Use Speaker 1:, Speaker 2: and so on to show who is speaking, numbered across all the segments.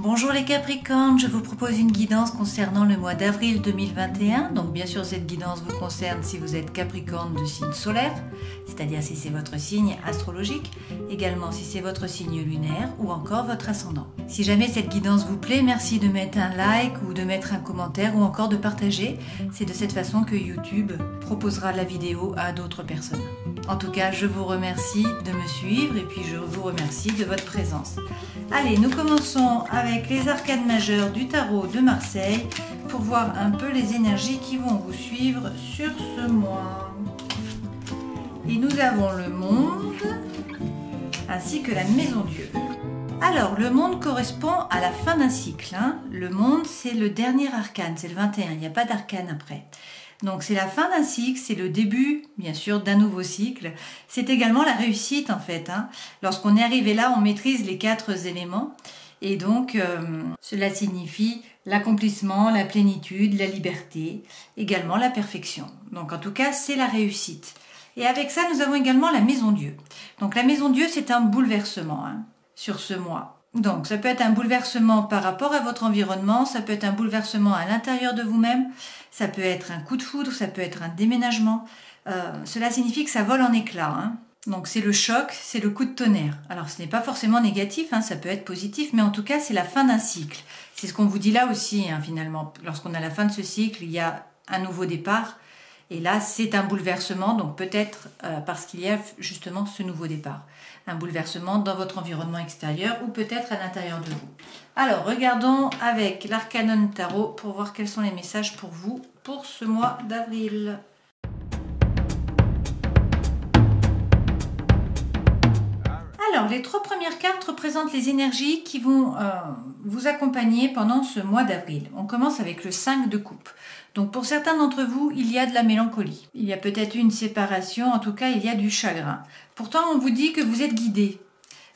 Speaker 1: Bonjour les Capricornes, je vous propose une guidance concernant le mois d'avril 2021. Donc bien sûr cette guidance vous concerne si vous êtes Capricorne de signe solaire, c'est-à-dire si c'est votre signe astrologique, également si c'est votre signe lunaire ou encore votre ascendant. Si jamais cette guidance vous plaît, merci de mettre un like ou de mettre un commentaire ou encore de partager. C'est de cette façon que YouTube proposera la vidéo à d'autres personnes. En tout cas, je vous remercie de me suivre et puis je vous remercie de votre présence. Allez, nous commençons avec les arcanes majeures du tarot de Marseille pour voir un peu les énergies qui vont vous suivre sur ce mois. Et nous avons le monde ainsi que la maison Dieu. Alors, le monde correspond à la fin d'un cycle. Le monde, c'est le dernier arcane, c'est le 21, il n'y a pas d'arcane après. Donc c'est la fin d'un cycle, c'est le début bien sûr d'un nouveau cycle. C'est également la réussite en fait. Lorsqu'on est arrivé là, on maîtrise les 4 éléments. Et donc cela signifie l'accomplissement, la plénitude, la liberté, également la perfection. Donc en tout cas, c'est la réussite. Et avec ça, nous avons également la maison Dieu. Donc la maison Dieu, c'est un bouleversement sur ce mois. Donc, ça peut être un bouleversement par rapport à votre environnement, ça peut être un bouleversement à l'intérieur de vous-même, ça peut être un coup de foudre, ça peut être un déménagement. Cela signifie que ça vole en éclats. Donc, c'est le choc, c'est le coup de tonnerre. Alors, ce n'est pas forcément négatif, ça peut être positif, mais en tout cas, c'est la fin d'un cycle. C'est ce qu'on vous dit là aussi, finalement. Lorsqu'on a la fin de ce cycle, il y a un nouveau départ. Et là, c'est un bouleversement, donc peut-être parce qu'il y a justement ce nouveau départ. Un bouleversement dans votre environnement extérieur ou peut-être à l'intérieur de vous. Alors, regardons avec l'Arcanon Tarot pour voir quels sont les messages pour vous pour ce mois d'avril. Alors, les 3 premières cartes représentent les énergies qui vont vous accompagner pendant ce mois d'avril. On commence avec le 5 de coupe. Donc, pour certains d'entre vous, il y a de la mélancolie. Il y a peut-être une séparation, en tout cas, il y a du chagrin. Pourtant, on vous dit que vous êtes guidé.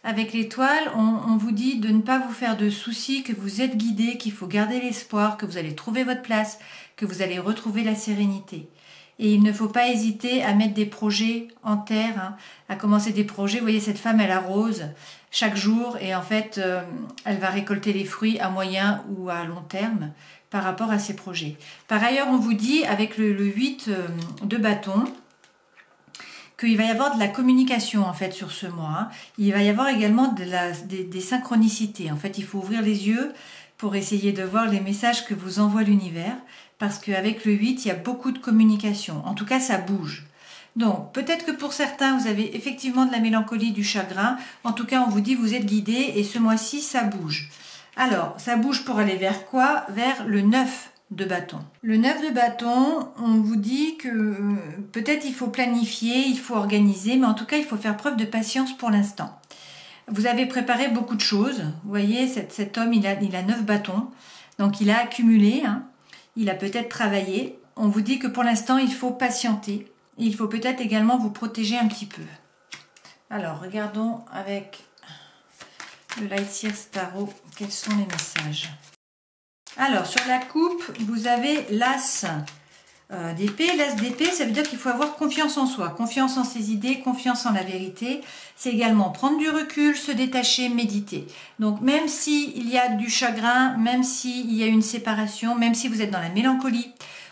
Speaker 1: Avec l'étoile, on vous dit de ne pas vous faire de soucis, que vous êtes guidé, qu'il faut garder l'espoir, que vous allez trouver votre place, que vous allez retrouver la sérénité. Et il ne faut pas hésiter à mettre des projets en terre, à commencer des projets. Vous voyez, cette femme, elle arrose chaque jour et en fait, elle va récolter les fruits à moyen ou à long terme par rapport à ses projets. Par ailleurs, on vous dit, avec le 8 de bâton, qu'il va y avoir de la communication en fait sur ce mois. Il va y avoir également des synchronicités. En fait, il faut ouvrir les yeux pour essayer de voir les messages que vous envoie l'univers. Parce qu'avec le 8, il y a beaucoup de communication. En tout cas, ça bouge. Donc, peut-être que pour certains, vous avez effectivement de la mélancolie, du chagrin. En tout cas, on vous dit vous êtes guidé et ce mois-ci, ça bouge. Alors, ça bouge pour aller vers quoi? Vers le 9 de bâton. Le 9 de bâton, on vous dit que peut-être il faut planifier, il faut organiser, mais en tout cas, il faut faire preuve de patience pour l'instant. Vous avez préparé beaucoup de choses. Vous voyez, cet homme, il a 9 bâtons. Donc, il a accumulé, il a peut-être travaillé. On vous dit que pour l'instant, il faut patienter. Et il faut peut-être également vous protéger un petit peu. Alors, regardons avec le Light Seers Tarot quels sont les messages. Alors, sur la coupe, vous avez l'As d'épée. L'As d'épée, ça veut dire qu'il faut avoir confiance en soi, confiance en ses idées, confiance en la vérité. C'est également prendre du recul, se détacher, méditer. Donc, même s'il y a du chagrin, même s'il y a une séparation, même si vous êtes dans la mélancolie,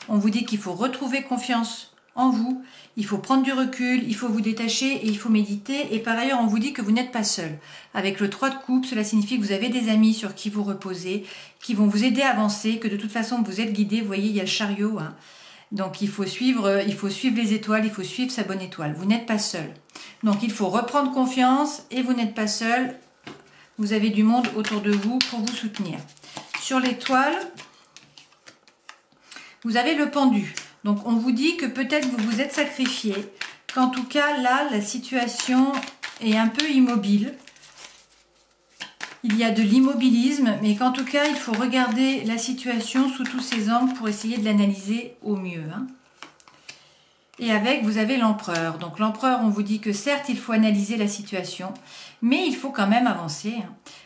Speaker 1: on vous dit qu'il faut retrouver confiance en vous, il faut prendre du recul, il faut vous détacher et il faut méditer. Et par ailleurs, on vous dit que vous n'êtes pas seul. Avec le 3 de coupe, cela signifie que vous avez des amis sur qui vous reposez, qui vont vous aider à avancer, que de toute façon, vous êtes guidé. Vous voyez, il y a le chariot. Donc, il faut suivre les étoiles, il faut suivre sa bonne étoile. Vous n'êtes pas seul. Donc, il faut reprendre confiance et vous n'êtes pas seul. Vous avez du monde autour de vous pour vous soutenir. Sur l'étoile, vous avez le pendu. Donc, on vous dit que peut-être vous vous êtes sacrifié, qu'en tout cas, là, la situation est un peu immobile. Il y a de l'immobilisme, mais qu'en tout cas, il faut regarder la situation sous tous ses angles pour essayer de l'analyser au mieux. Et avec, vous avez l'empereur. Donc, l'empereur, on vous dit que certes, il faut analyser la situation, mais il faut quand même avancer.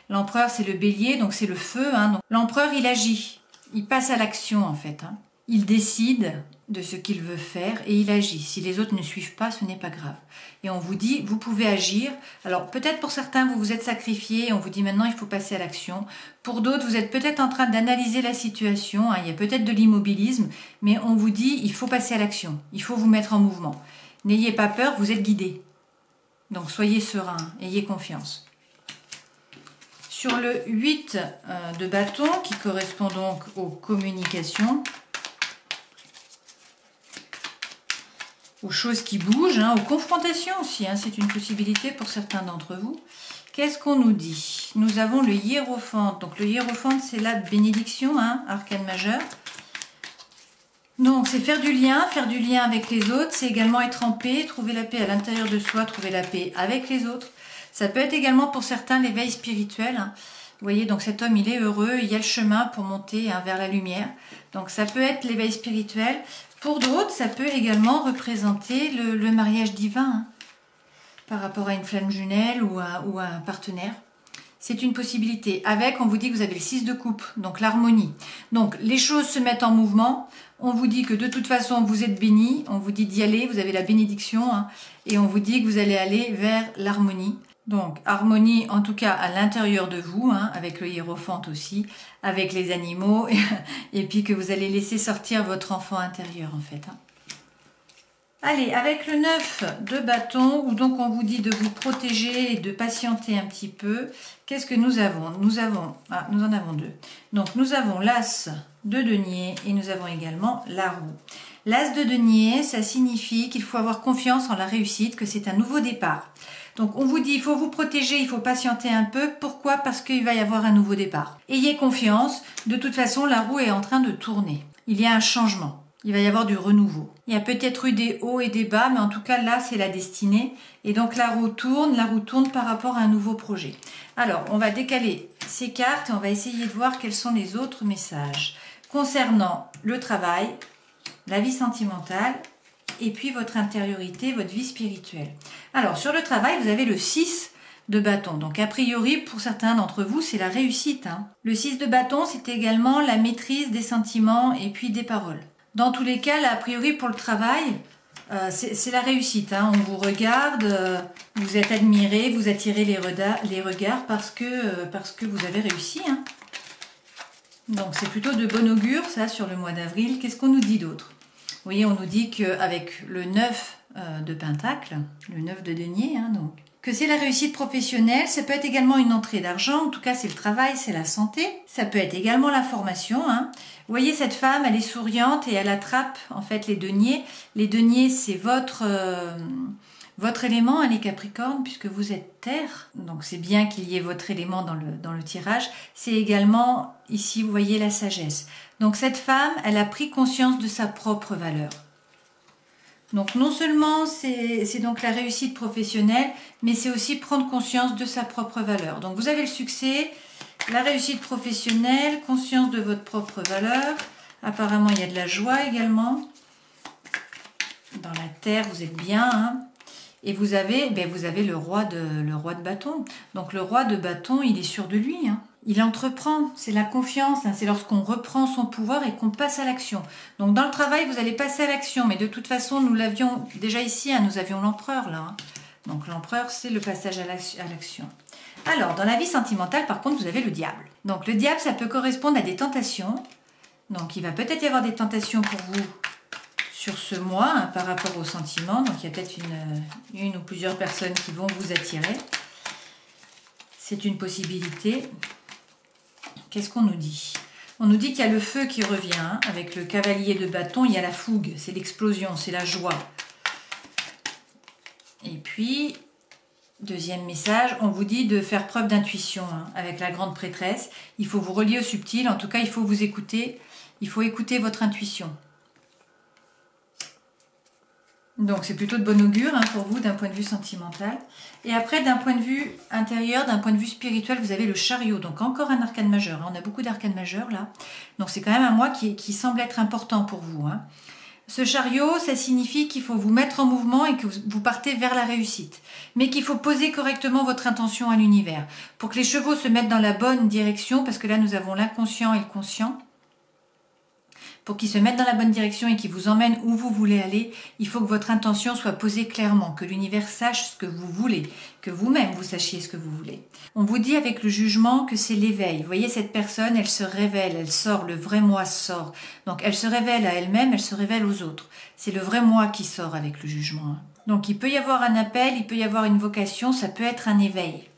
Speaker 1: L'empereur, c'est le bélier, donc c'est le feu. Donc, l'empereur, il agit. Il passe à l'action, en fait. Il décide de ce qu'il veut faire et il agit. Si les autres ne suivent pas, ce n'est pas grave. Et on vous dit, vous pouvez agir. Alors peut-être pour certains, vous vous êtes sacrifié et on vous dit maintenant il faut passer à l'action. Pour d'autres, vous êtes peut-être en train d'analyser la situation, hein, il y a peut-être de l'immobilisme, mais on vous dit il faut passer à l'action, il faut vous mettre en mouvement. N'ayez pas peur, vous êtes guidé. Donc soyez serein, ayez confiance. Sur le 8 de bâton, qui correspond donc aux communications, aux choses qui bougent, hein, aux confrontations aussi, hein, c'est une possibilité pour certains d'entre vous. Qu'est-ce qu'on nous dit? Nous avons le hiérophante. Donc le hiérophante, c'est la bénédiction, hein, arcane majeur. Donc c'est faire du lien avec les autres, c'est également être en paix, trouver la paix à l'intérieur de soi, trouver la paix avec les autres. Ça peut être également pour certains l'éveil spirituel. Hein. Vous voyez, donc cet homme, il est heureux, il y a le chemin pour monter, hein, vers la lumière. Donc ça peut être l'éveil spirituel. Pour d'autres, ça peut également représenter le mariage divin, hein, par rapport à une flamme jumelle ou à un partenaire. C'est une possibilité. Avec, on vous dit que vous avez le 6 de coupe, donc l'harmonie. Donc les choses se mettent en mouvement. On vous dit que de toute façon, vous êtes béni. On vous dit d'y aller, vous avez la bénédiction. Hein, et on vous dit que vous allez aller vers l'harmonie. Donc, harmonie, en tout cas, à l'intérieur de vous, hein, avec le hiérophante aussi, avec les animaux, et puis que vous allez laisser sortir votre enfant intérieur, en fait. Hein. Allez, avec le 9 de bâton, où donc on vous dit de vous protéger et de patienter un petit peu, qu'est-ce que nous avons? Nous en avons deux. Donc, nous avons l'as de denier et nous avons également la roue. L'as de denier, ça signifie qu'il faut avoir confiance en la réussite, que c'est un nouveau départ. Donc on vous dit, il faut vous protéger, il faut patienter un peu. Pourquoi? Parce qu'il va y avoir un nouveau départ. Ayez confiance, de toute façon la roue est en train de tourner. Il y a un changement, il va y avoir du renouveau. Il y a peut-être eu des hauts et des bas, mais en tout cas là c'est la destinée. Et donc la roue tourne par rapport à un nouveau projet. Alors on va décaler ces cartes et on va essayer de voir quels sont les autres messages. Concernant le travail, la vie sentimentale, et puis votre intériorité, votre vie spirituelle. Alors, sur le travail, vous avez le 6 de bâton. Donc, a priori, pour certains d'entre vous, c'est la réussite. Hein. Le 6 de bâton, c'est également la maîtrise des sentiments et puis des paroles. Dans tous les cas, là, a priori, pour le travail, c'est la réussite. Hein. On vous regarde, vous êtes admiré, vous attirez les regards parce que vous avez réussi. Hein. Donc, c'est plutôt de bon augure, ça, sur le mois d'avril. Qu'est-ce qu'on nous dit d'autre? Vous voyez, on nous dit qu'avec le 9 de pentacle, le 9 de denier, hein, donc, que c'est la réussite professionnelle, ça peut être également une entrée d'argent, en tout cas c'est le travail, c'est la santé, ça peut être également la formation. Hein. Vous voyez, cette femme, elle est souriante et elle attrape en fait les deniers. Les deniers, c'est votre élément, hein, les Capricornes, puisque vous êtes terre. Donc c'est bien qu'il y ait votre élément dans le tirage. C'est également, ici, vous voyez la sagesse. Donc cette femme, elle a pris conscience de sa propre valeur. Donc non seulement c'est donc la réussite professionnelle, mais c'est aussi prendre conscience de sa propre valeur. Donc vous avez le succès, la réussite professionnelle, conscience de votre propre valeur. Apparemment, il y a de la joie également. Dans la terre, vous êtes bien. Hein. Et vous avez le roi de bâton. Donc le roi de bâton, il est sûr de lui. Hein. Il entreprend, c'est la confiance, hein, c'est lorsqu'on reprend son pouvoir et qu'on passe à l'action. Donc dans le travail, vous allez passer à l'action, mais de toute façon, nous l'avions déjà ici, hein, nous avions l'empereur là. Hein. Donc l'empereur, c'est le passage à l'action. Alors, dans la vie sentimentale, par contre, vous avez le diable. Donc le diable, ça peut correspondre à des tentations. Donc il va peut-être y avoir des tentations pour vous sur ce mois, hein, par rapport aux sentiments. Donc il y a peut-être une ou plusieurs personnes qui vont vous attirer. C'est une possibilité. Qu'est-ce qu'on nous dit? On nous dit qu'il y a le feu qui revient, hein, avec le cavalier de bâton, il y a la fougue, c'est l'explosion, c'est la joie. Et puis, deuxième message, on vous dit de faire preuve d'intuition, hein, avec la grande prêtresse. Il faut vous relier au subtil, en tout cas il faut vous écouter, il faut écouter votre intuition. Donc c'est plutôt de bon augure, hein, pour vous d'un point de vue sentimental. Et après, d'un point de vue intérieur, d'un point de vue spirituel, vous avez le chariot. Donc encore un arcane majeur. Hein. On a beaucoup d'arcanes majeurs là. Donc c'est quand même un mois qui semble être important pour vous. Hein. Ce chariot, ça signifie qu'il faut vous mettre en mouvement et que vous partez vers la réussite. Mais qu'il faut poser correctement votre intention à l'univers. Pour que les chevaux se mettent dans la bonne direction, parce que là nous avons l'inconscient et le conscient. pour qu'il se mette dans la bonne direction et qu'il vous emmène où vous voulez aller, il faut que votre intention soit posée clairement, que l'univers sache ce que vous voulez, que vous-même vous sachiez ce que vous voulez. On vous dit avec le jugement que c'est l'éveil. Vous voyez, cette personne, elle se révèle, elle sort, le vrai moi sort. Donc elle se révèle à elle-même, elle se révèle aux autres. C'est le vrai moi qui sort avec le jugement. Donc il peut y avoir un appel, il peut y avoir une vocation, ça peut être un éveil.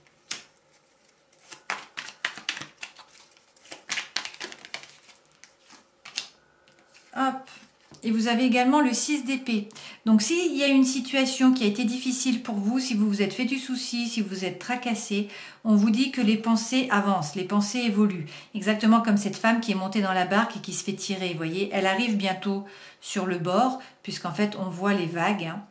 Speaker 1: Hop. Et vous avez également le 6 d'épée. Donc s'il y a une situation qui a été difficile pour vous, si vous vous êtes fait du souci, si vous êtes tracassé, on vous dit que les pensées avancent, les pensées évoluent. Exactement comme cette femme qui est montée dans la barque et qui se fait tirer. Vous voyez, elle arrive bientôt sur le bord, puisqu'en fait on voit les vagues. Hein.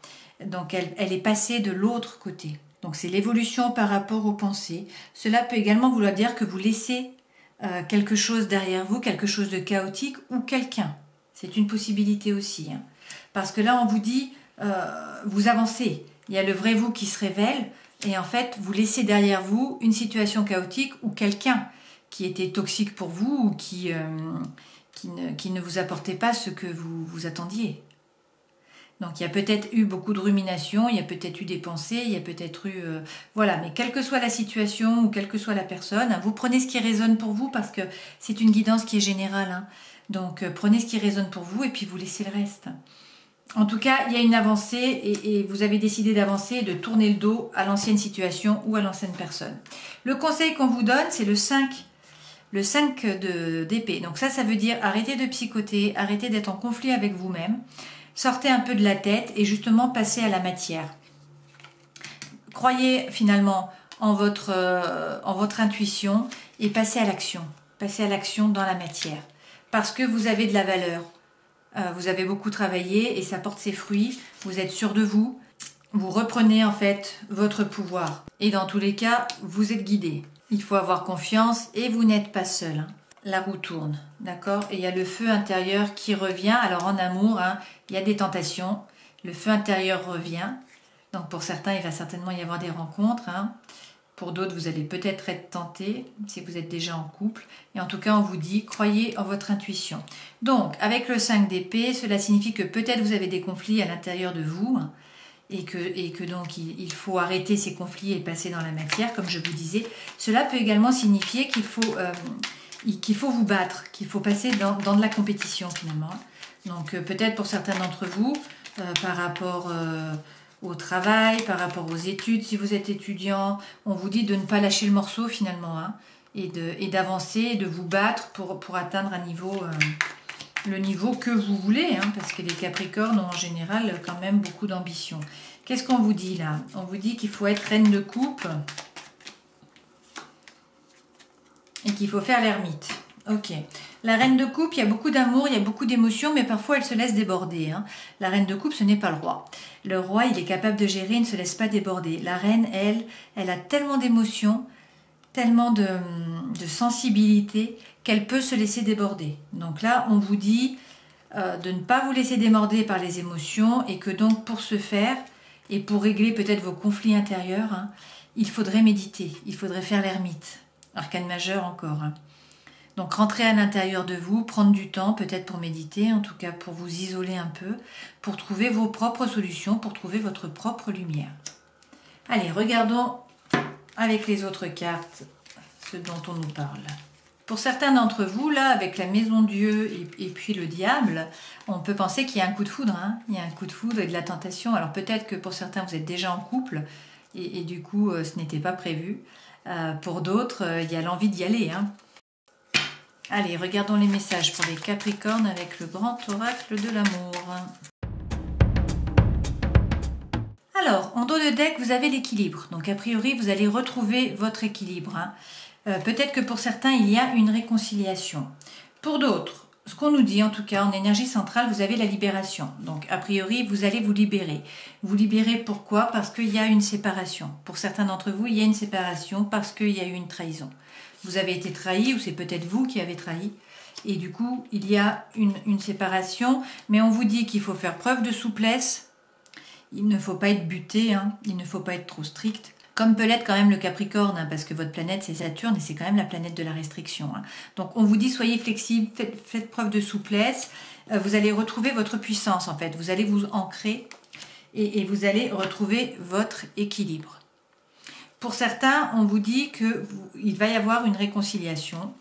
Speaker 1: Donc elle est passée de l'autre côté. Donc c'est l'évolution par rapport aux pensées. Cela peut également vouloir dire que vous laissez quelque chose derrière vous, quelque chose de chaotique ou quelqu'un. C'est une possibilité aussi. Hein. Parce que là, on vous dit, vous avancez. Il y a le vrai vous qui se révèle. Et en fait, vous laissez derrière vous une situation chaotique ou quelqu'un qui était toxique pour vous ou qui ne vous apportait pas ce que vous attendiez. Donc, il y a peut-être eu beaucoup de ruminations, il y a peut-être eu des pensées, il y a peut-être eu... voilà, mais quelle que soit la situation ou quelle que soit la personne, hein, vous prenez ce qui résonne pour vous parce que c'est une guidance qui est générale. Hein. Donc, prenez ce qui résonne pour vous et puis vous laissez le reste. En tout cas, il y a une avancée et vous avez décidé d'avancer et de tourner le dos à l'ancienne situation ou à l'ancienne personne. Le conseil qu'on vous donne, c'est le 5 d'épée. Donc ça veut dire arrêtez de psychoter, arrêtez d'être en conflit avec vous-même, sortez un peu de la tête et justement passez à la matière. Croyez finalement en votre intuition et passez à l'action. Passez à l'action dans la matière. Parce que vous avez de la valeur. Vous avez beaucoup travaillé et ça porte ses fruits. Vous êtes sûr de vous. Vous reprenez en fait votre pouvoir. Et dans tous les cas, vous êtes guidé. Il faut avoir confiance et vous n'êtes pas seul. Hein. La roue tourne, d'accord? Et il y a le feu intérieur qui revient. Alors en amour, hein, il y a des tentations. Le feu intérieur revient. Donc pour certains, il va certainement y avoir des rencontres. Hein. Pour d'autres, vous allez peut-être être tenté si vous êtes déjà en couple. Et en tout cas, on vous dit, croyez en votre intuition. Donc, avec le 5 d'épée, cela signifie que peut-être vous avez des conflits à l'intérieur de vous et que donc il faut arrêter ces conflits et passer dans la matière, comme je vous disais. Cela peut également signifier qu'il faut vous battre, qu'il faut passer dans de la compétition finalement. Donc, peut-être pour certains d'entre vous, par rapport... au travail, par rapport aux études, si vous êtes étudiant, on vous dit de ne pas lâcher le morceau finalement, hein, et d'avancer, et de vous battre pour atteindre un niveau, le niveau que vous voulez, hein, parce que les Capricornes ont en général quand même beaucoup d'ambition. Qu'est-ce qu'on vous dit là? On vous dit qu'il faut être reine de coupe et qu'il faut faire l'ermite. Ok. La reine de coupe, il y a beaucoup d'amour, il y a beaucoup d'émotions, mais parfois elle se laisse déborder. Hein. La reine de coupe, ce n'est pas le roi. Le roi, il est capable de gérer, il ne se laisse pas déborder. La reine, elle a tellement d'émotions, tellement de sensibilité qu'elle peut se laisser déborder. Donc là, on vous dit de ne pas vous laisser déborder par les émotions et que donc pour ce faire et pour régler peut-être vos conflits intérieurs, hein, il faudrait méditer, il faudrait faire l'ermite. Arcane majeur encore. Hein. Donc rentrez à l'intérieur de vous, prendre du temps peut-être pour méditer, en tout cas pour vous isoler un peu, pour trouver vos propres solutions, pour trouver votre propre lumière. Allez, regardons avec les autres cartes ce dont on nous parle. Pour certains d'entre vous, là, avec la maison Dieu et puis le diable, on peut penser qu'il y a un coup de foudre. Hein. Il y a un coup de foudre et de la tentation. Alors peut-être que pour certains, vous êtes déjà en couple et du coup, ce n'était pas prévu. Pour d'autres, il y a l'envie d'y aller. Hein. Allez, regardons les messages pour les Capricornes avec le grand oracle de l'amour. Alors, en dos de deck, vous avez l'équilibre. Donc, a priori, vous allez retrouver votre équilibre. Hein. Peut-être que pour certains, il y a une réconciliation. Pour d'autres, ce qu'on nous dit, en tout cas, en énergie centrale, vous avez la libération. Donc, a priori, vous allez vous libérer. Vous libérer pourquoi? Parce qu'il y a une séparation. Pour certains d'entre vous, il y a une séparation parce qu'il y a eu une trahison. Vous avez été trahi ou c'est peut-être vous qui avez trahi. Et du coup, il y a une séparation. Mais on vous dit qu'il faut faire preuve de souplesse. Il ne faut pas être buté. Hein. Il ne faut pas être trop strict. Comme peut l'être quand même le Capricorne, hein, parce que votre planète c'est Saturne et c'est quand même la planète de la restriction. Hein. Donc on vous dit soyez flexible, faites preuve de souplesse, vous allez retrouver votre puissance en fait, vous allez vous ancrer et vous allez retrouver votre équilibre. Pour certains, on vous dit qu'il va y avoir une réconciliation.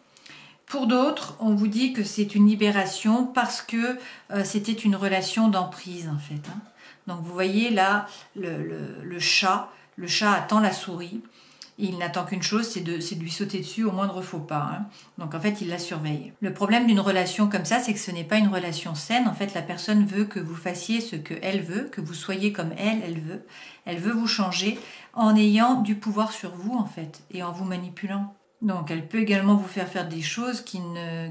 Speaker 1: Pour d'autres, on vous dit que c'est une libération parce que c'était une relation d'emprise en fait. Hein. Donc vous voyez là le chat attend la souris. Et il n'attend qu'une chose, c'est de lui sauter dessus au moindre faux pas. Hein. Donc en fait, il la surveille. Le problème d'une relation comme ça, c'est que ce n'est pas une relation saine. En fait, la personne veut que vous fassiez ce qu'elle veut, que vous soyez comme elle veut. Elle veut vous changer en ayant du pouvoir sur vous en fait et en vous manipulant. Donc, elle peut également vous faire des choses qui ne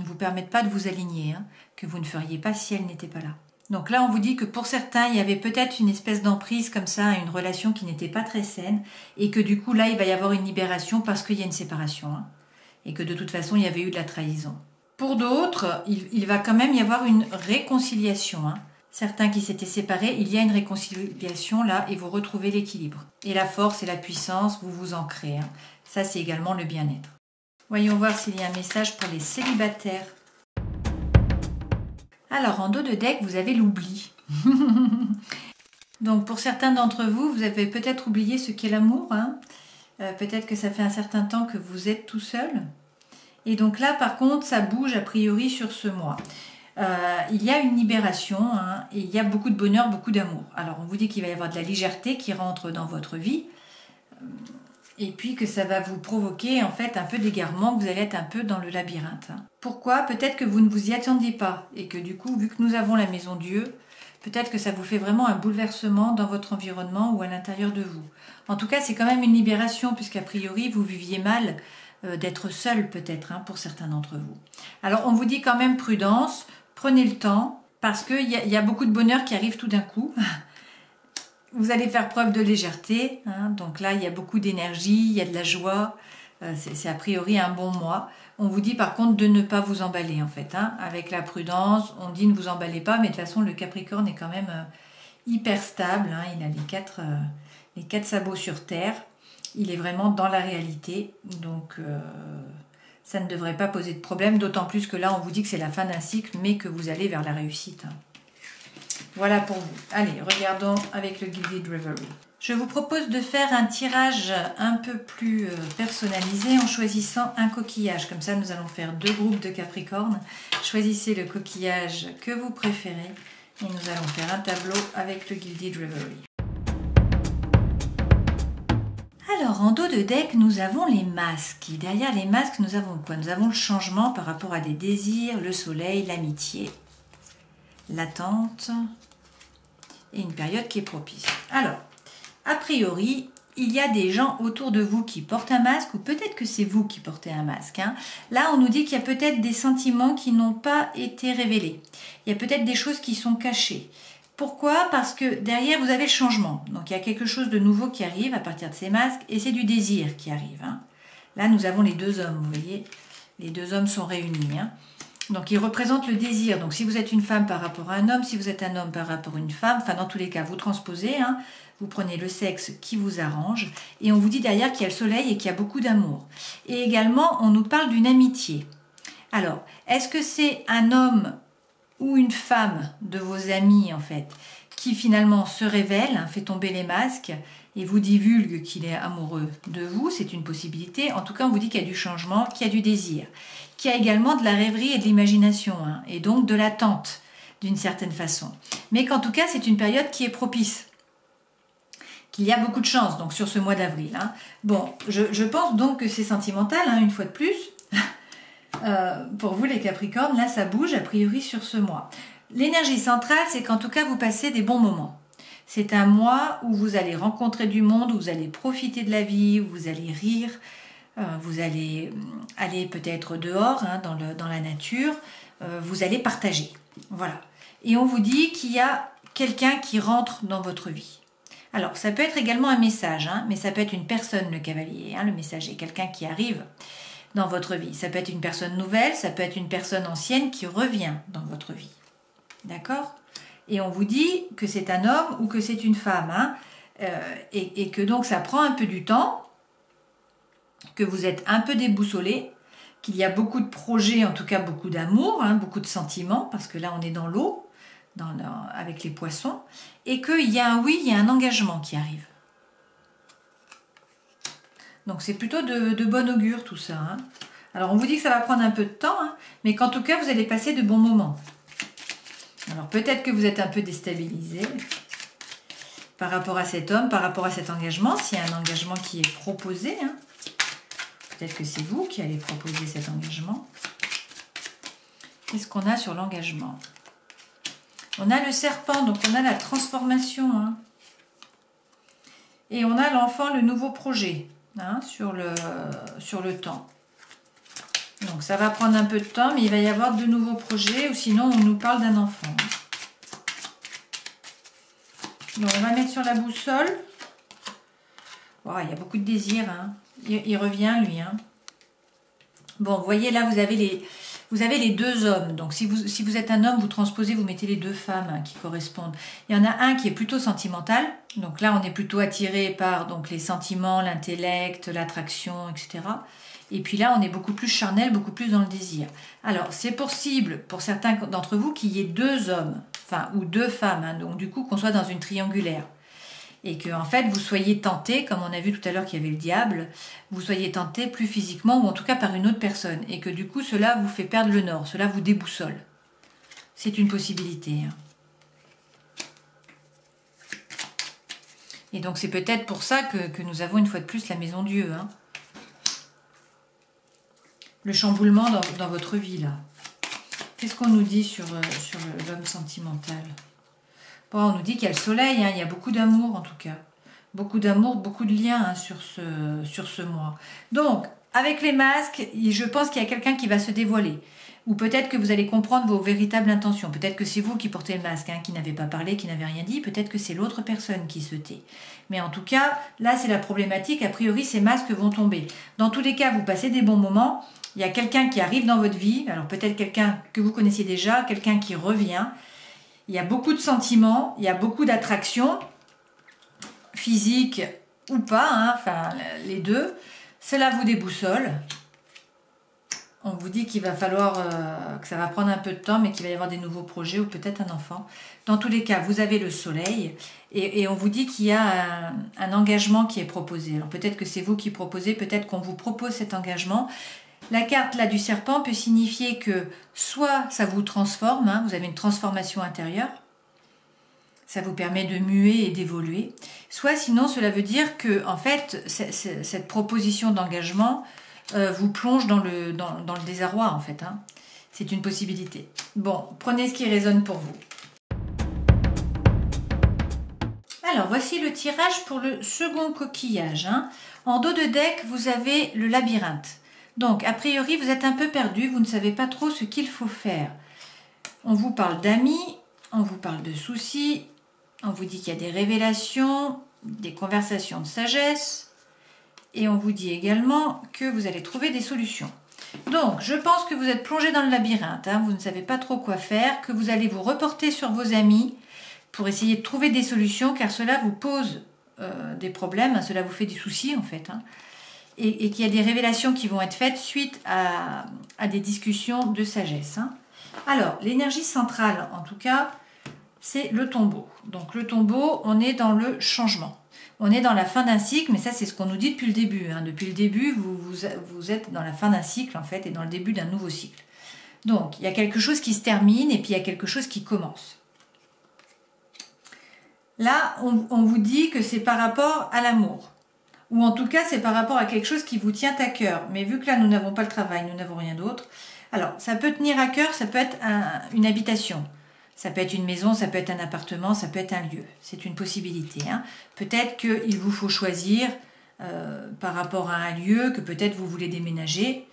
Speaker 1: vous permettent pas de vous aligner, hein, que vous ne feriez pas si elle n'était pas là. Donc là, on vous dit que pour certains, il y avait peut-être une espèce d'emprise comme ça, une relation qui n'était pas très saine, et que du coup, là, il va y avoir une libération parce qu'il y a une séparation, hein, et que de toute façon, il y avait eu de la trahison. Pour d'autres, il va quand même y avoir une réconciliation. Hein. Certains qui s'étaient séparés, il y a une réconciliation là, et vous retrouvez l'équilibre. Et la force et la puissance, vous vous ancrez. Hein. Ça, c'est également le bien-être. Voyons voir s'il y a un message pour les célibataires. Alors, en dos de deck, vous avez l'oubli. Donc, pour certains d'entre vous, vous avez peut-être oublié ce qu'est l'amour. Hein. Peut-être que ça fait un certain temps que vous êtes tout seul. Et donc là, par contre, ça bouge a priori sur ce mois. Il y a une libération, hein, et il y a beaucoup de bonheur, beaucoup d'amour. Alors, on vous dit qu'il va y avoir de la légèreté qui rentre dans votre vie. Et puis que ça va vous provoquer en fait un peu d'égarement, que vous allez être un peu dans le labyrinthe. Hein. Pourquoi? Peut-être que vous ne vous y attendiez pas et que du coup, vu que nous avons la maison Dieu, peut-être que ça vous fait vraiment un bouleversement dans votre environnement ou à l'intérieur de vous. En tout cas, c'est quand même une libération puisqu'a priori, vous viviez mal d'être seul peut-être, hein, pour certains d'entre vous. Alors, on vous dit quand même prudence, prenez le temps parce qu'il y a beaucoup de bonheur qui arrive tout d'un coup. Vous allez faire preuve de légèreté, hein, donc là il y a beaucoup d'énergie, il y a de la joie, c'est a priori un bon mois. On vous dit par contre de ne pas vous emballer en fait, hein, avec la prudence, on dit ne vous emballez pas, mais de toute façon le Capricorne est quand même hyper stable, hein, il a les quatre sabots sur terre, il est vraiment dans la réalité, donc ça ne devrait pas poser de problème, d'autant plus que là on vous dit que c'est la fin d'un cycle, mais que vous allez vers la réussite. Hein. Voilà pour vous. Allez, regardons avec le Gilded Reverie. Je vous propose de faire un tirage un peu plus personnalisé en choisissant un coquillage. Comme ça, nous allons faire 2 groupes de Capricorne. Choisissez le coquillage que vous préférez et nous allons faire un tableau avec le Gilded Reverie. Alors, en dos de deck, nous avons les masques. Et derrière les masques, nous avons quoi? Nous avons le changement par rapport à des désirs, le soleil, l'amitié, l'attente et une période qui est propice. Alors, a priori, il y a des gens autour de vous qui portent un masque ou peut-être que c'est vous qui portez un masque. Hein. Là, on nous dit qu'il y a peut-être des sentiments qui n'ont pas été révélés. Il y a peut-être des choses qui sont cachées. Pourquoi? Parce que derrière, vous avez le changement. Donc, il y a quelque chose de nouveau qui arrive à partir de ces masques et c'est du désir qui arrive. Hein. Là, nous avons les 2 hommes, vous voyez. Les 2 hommes sont réunis. Hein. Donc, il représente le désir. Donc, si vous êtes une femme par rapport à un homme, si vous êtes un homme par rapport à une femme, enfin, dans tous les cas, vous transposez, hein, vous prenez le sexe qui vous arrange, et on vous dit derrière qu'il y a le soleil et qu'il y a beaucoup d'amour. Et également, on nous parle d'une amitié. Alors, est-ce que c'est un homme ou une femme de vos amis, en fait, qui finalement se révèle, hein, fait tomber les masques, et vous divulgue qu'il est amoureux de vous? C'est une possibilité. En tout cas, on vous dit qu'il y a du changement, qu'il y a du désir, qu'il y a également de la rêverie et de l'imagination, hein, et donc de l'attente, d'une certaine façon. Mais qu'en tout cas, c'est une période qui est propice, qu'il y a beaucoup de chance, donc sur ce mois d'avril. Hein. Bon, je pense donc que c'est sentimental, hein, une fois de plus. Pour vous, les Capricornes, là, ça bouge, a priori, sur ce mois. L'énergie centrale, c'est qu'en tout cas, vous passez des bons moments. C'est un mois où vous allez rencontrer du monde, où vous allez profiter de la vie, où vous allez rire, vous allez aller peut-être dehors, hein, dans la nature, vous allez partager. Voilà. Et on vous dit qu'il y a quelqu'un qui rentre dans votre vie. Alors, ça peut être également un message, hein, mais ça peut être une personne, le cavalier, hein, le messager, quelqu'un qui arrive dans votre vie. Ça peut être une personne nouvelle, ça peut être une personne ancienne qui revient dans votre vie. D'accord? Et on vous dit que c'est un homme ou que c'est une femme. Hein. et que donc ça prend un peu du temps, que vous êtes un peu déboussolé, qu'il y a beaucoup de projets, en tout cas beaucoup d'amour, hein, beaucoup de sentiments, parce que là on est dans l'eau, avec les poissons, et qu'il y a un oui, il y a un engagement qui arrive. Donc c'est plutôt de bon augure tout ça. Hein. Alors on vous dit que ça va prendre un peu de temps, hein, mais qu'en tout cas vous allez passer de bons moments. Alors peut-être que vous êtes un peu déstabilisé par rapport à cet homme, par rapport à cet engagement, s'il y a un engagement qui est proposé. Hein. Peut-être que c'est vous qui allez proposer cet engagement. Qu'est-ce qu'on a sur l'engagement? On a le serpent, donc on a la transformation. Hein. Et on a l'enfant, le nouveau projet, hein, sur le temps. Donc ça va prendre un peu de temps, mais il va y avoir de nouveaux projets, ou sinon on nous parle d'un enfant. Donc on va mettre sur la boussole. Oh, il y a beaucoup de désir. Hein. Il revient, lui. Hein. Bon, vous voyez, là, vous avez les deux hommes. Donc, si vous êtes un homme, vous transposez, vous mettez les deux femmes hein, qui correspondent. Il y en a un qui est plutôt sentimental. Donc là, on est plutôt attiré par donc, les sentiments, l'intellect, l'attraction, etc. Et puis là, on est beaucoup plus charnel, beaucoup plus dans le désir. Alors, c'est possible, pour certains d'entre vous, qu'il y ait deux hommes, enfin, ou deux femmes. Hein, donc, du coup, qu'on soit dans une triangulaire. Et que en fait vous soyez tenté, comme on a vu tout à l'heure qu'il y avait le diable, vous soyez tenté plus physiquement ou en tout cas par une autre personne, et que du coup cela vous fait perdre le nord, cela vous déboussole. C'est une possibilité. Hein. Et donc c'est peut-être pour ça que nous avons une fois de plus la maison Dieu. Hein. Le chamboulement dans votre vie là. Qu'est-ce qu'on nous dit sur l'homme sentimental? Bon, on nous dit qu'il y a le soleil, hein, il y a beaucoup d'amour en tout cas. Beaucoup d'amour, beaucoup de liens hein, sur ce mois. Donc, avec les masques, je pense qu'il y a quelqu'un qui va se dévoiler. Ou peut-être que vous allez comprendre vos véritables intentions. Peut-être que c'est vous qui portez le masque, hein, qui n'avez pas parlé, qui n'avez rien dit. Peut-être que c'est l'autre personne qui se tait. Mais en tout cas, là c'est la problématique. A priori, ces masques vont tomber. Dans tous les cas, vous passez des bons moments. Il y a quelqu'un qui arrive dans votre vie. Alors peut-être quelqu'un que vous connaissiez déjà, quelqu'un qui revient. Il y a beaucoup de sentiments, il y a beaucoup d'attraction, physique ou pas, hein, enfin les deux. Cela vous déboussole. On vous dit qu'il va falloir, que ça va prendre un peu de temps, mais qu'il va y avoir des nouveaux projets ou peut-être un enfant. Dans tous les cas, vous avez le soleil et on vous dit qu'il y a un engagement qui est proposé. Alors peut-être que c'est vous qui proposez, peut-être qu'on vous propose cet engagement. La carte là du serpent peut signifier que soit ça vous transforme, hein, vous avez une transformation intérieure, ça vous permet de muer et d'évoluer, soit sinon cela veut dire que en fait cette proposition d'engagement vous plonge dans le désarroi en fait. Hein. C'est une possibilité. Bon, prenez ce qui résonne pour vous. Alors voici le tirage pour le second coquillage. Hein. En dos de deck, vous avez le labyrinthe. Donc, a priori, vous êtes un peu perdu, vous ne savez pas trop ce qu'il faut faire. On vous parle d'amis, on vous parle de soucis, on vous dit qu'il y a des révélations, des conversations de sagesse, et on vous dit également que vous allez trouver des solutions. Donc, je pense que vous êtes plongé dans le labyrinthe, hein, vous ne savez pas trop quoi faire, que vous allez vous reporter sur vos amis pour essayer de trouver des solutions, car cela vous pose des problèmes, hein, cela vous fait des soucis en fait. Hein. Et qu'il y a des révélations qui vont être faites suite à des discussions de sagesse. Hein. Alors, l'énergie centrale, en tout cas, c'est le tombeau. Donc, le tombeau, on est dans le changement. On est dans la fin d'un cycle, mais ça, c'est ce qu'on nous dit depuis le début. Hein. Depuis le début, vous êtes dans la fin d'un cycle, en fait, et dans le début d'un nouveau cycle. Donc, il y a quelque chose qui se termine, et puis il y a quelque chose qui commence. Là, on vous dit que c'est par rapport à l'amour. Ou en tout cas, c'est par rapport à quelque chose qui vous tient à cœur. Mais vu que là, nous n'avons pas le travail, nous n'avons rien d'autre. Alors, ça peut tenir à cœur, ça peut être une habitation. Ça peut être une maison, ça peut être un appartement, ça peut être un lieu. C'est une possibilité. Hein. Peut-être qu'il vous faut choisir par rapport à un lieu, que peut-être vous voulez déménager.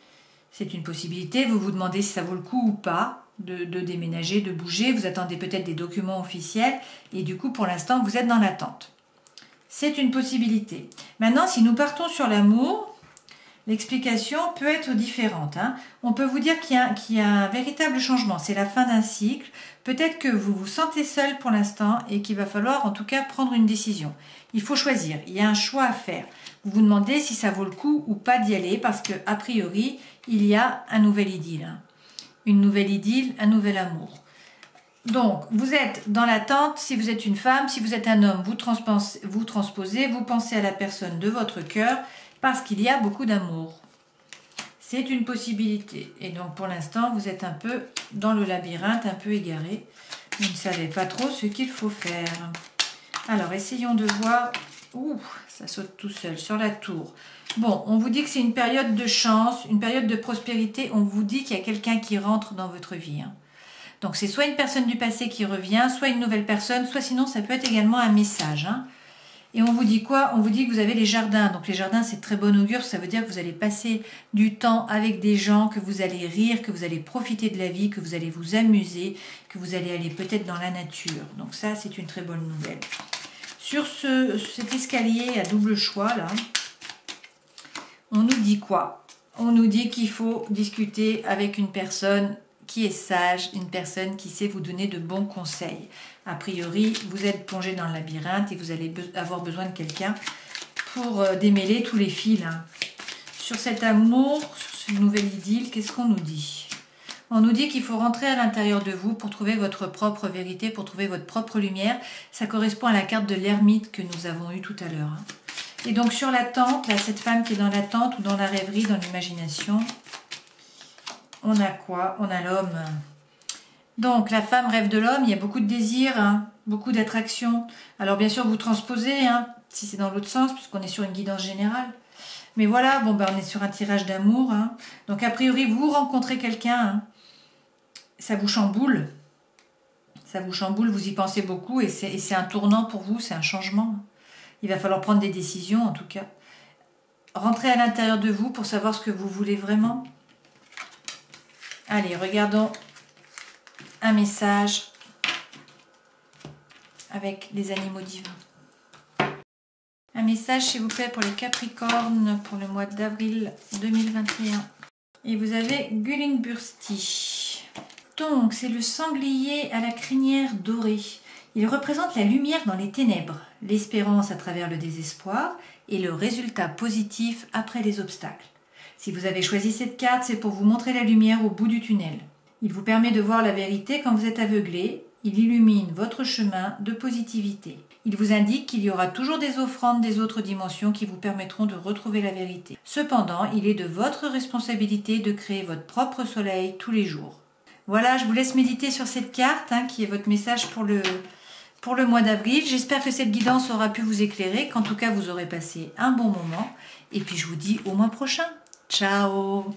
Speaker 1: C'est une possibilité. Vous vous demandez si ça vaut le coup ou pas de déménager, de bouger. Vous attendez peut-être des documents officiels. Et du coup, pour l'instant, vous êtes dans l'attente. C'est une possibilité. Maintenant, si nous partons sur l'amour, L'explication peut être différente, hein. On peut vous dire qu'il y a un véritable changement. C'est la fin d'un cycle. Peut-être que vous vous sentez seul pour l'instant et qu'il va falloir en tout cas prendre une décision. Il faut choisir. Il y a un choix à faire. Vous vous demandez si ça vaut le coup ou pas d'y aller parce que a priori, il y a un nouvel idylle, hein. Une nouvelle idylle, un nouvel amour. Donc, vous êtes dans l'attente, si vous êtes une femme, si vous êtes un homme, vous transposez, vous pensez à la personne de votre cœur parce qu'il y a beaucoup d'amour. C'est une possibilité. Et donc, pour l'instant, vous êtes un peu dans le labyrinthe, un peu égaré. Vous ne savez pas trop ce qu'il faut faire. Alors, essayons de voir... Ouh, ça saute tout seul sur la tour. Bon, on vous dit que c'est une période de chance, une période de prospérité. On vous dit qu'il y a quelqu'un qui rentre dans votre vie, hein. Donc, c'est soit une personne du passé qui revient, soit une nouvelle personne, soit sinon, ça peut être également un message, hein. Et on vous dit quoi? On vous dit que vous avez les jardins. Donc, les jardins, c'est très bon augure. Ça veut dire que vous allez passer du temps avec des gens, que vous allez rire, que vous allez profiter de la vie, que vous allez vous amuser, que vous allez aller peut-être dans la nature. Donc, ça, c'est une très bonne nouvelle. Sur cet escalier à double choix, là, on nous dit quoi? On nous dit qu'il faut discuter avec une personne qui est sage, une personne qui sait vous donner de bons conseils. A priori, vous êtes plongé dans le labyrinthe et vous allez avoir besoin de quelqu'un pour démêler tous les fils, hein. Sur cet amour, sur cette nouvelle idylle, qu'est-ce qu'on nous dit? On nous dit qu'il faut rentrer à l'intérieur de vous pour trouver votre propre vérité, pour trouver votre propre lumière. Ça correspond à la carte de l'ermite que nous avons eue tout à l'heure, hein. Et donc sur l'attente, là, cette femme qui est dans l'attente ou dans la rêverie, dans l'imagination, on a quoi? On a l'homme. Donc la femme rêve de l'homme, il y a beaucoup de désirs, hein, beaucoup d'attraction. Alors bien sûr vous transposez, hein, si c'est dans l'autre sens, puisqu'on est sur une guidance générale. Mais voilà, bon, ben, on est sur un tirage d'amour, hein. Donc a priori vous rencontrez quelqu'un, hein. Ça vous chamboule. Ça vous chamboule, vous y pensez beaucoup et c'est un tournant pour vous, c'est un changement. Il va falloir prendre des décisions en tout cas. Rentrez à l'intérieur de vous pour savoir ce que vous voulez vraiment. Allez, regardons un message avec les animaux divins. Un message, s'il vous plaît, pour les Capricornes pour le mois d'avril 2021. Et vous avez Gullinbursti. Donc, c'est le sanglier à la crinière dorée. Il représente la lumière dans les ténèbres, l'espérance à travers le désespoir et le résultat positif après les obstacles. Si vous avez choisi cette carte, c'est pour vous montrer la lumière au bout du tunnel. Il vous permet de voir la vérité quand vous êtes aveuglé. Il illumine votre chemin de positivité. Il vous indique qu'il y aura toujours des offrandes des autres dimensions qui vous permettront de retrouver la vérité. Cependant, il est de votre responsabilité de créer votre propre soleil tous les jours. Voilà, je vous laisse méditer sur cette carte, hein, qui est votre message pour le mois d'avril. J'espère que cette guidance aura pu vous éclairer, qu'en tout cas vous aurez passé un bon moment. Et puis je vous dis au mois prochain. Ciao!